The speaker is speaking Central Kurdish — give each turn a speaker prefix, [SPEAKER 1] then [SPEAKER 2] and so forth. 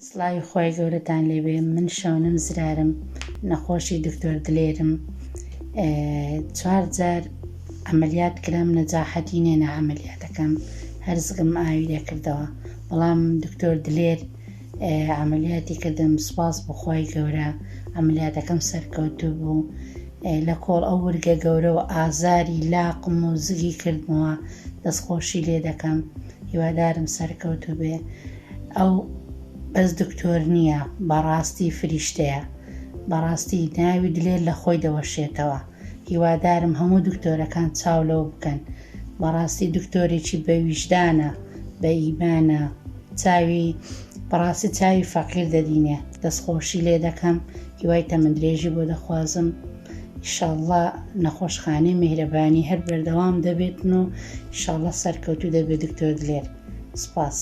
[SPEAKER 1] سڵاوی خۆی گەورەتان لێبێ. من شەونم زرارم، نەخۆشی دکتۆر دلێرم. 4 جار ئەمەلیات کرام، نەجاحەتی نێنە ئەمەلیاتەکەم، هەرزگم ئاوی لێ کردەوە، بەڵام دکتۆر دلێر ئەمەلیاتی کردم. سوپاس بخوای گەورە، ئەمەلیاتەکەم سەرکەوتوو بوو. لە کۆڵ ئەو ورگە گەورە و ئازاری لاقم و زگی کردمەوە، دەستخۆشی لێ دەکەم. هیوادارم سەرکەوتوو بێ. ئەو بەس دکتۆر نییە، بەڕاستی فریشتەیە، بەڕاستی ناوی دلێر لە خۆی دەوەشێتەوە. هیوادارم هەموو دکتۆرەکان چاو لەو بکەن. بەڕاستی دکتۆرێکی بە ویژدانە، بە ئیمانە، بەڕاستی چاوی فەقیر دەدینێ. دەستخۆشی لێ دەکەم، هیوای تەمەندرێژی بۆ دەخوازم. ئینشاڵڵا نەخۆشخانەی میهرەبانی هەر بەردەوام دەبێتن و ئینشاڵڵا سەرکەوتوو دەبێت دکتۆر دلێر. سپاس.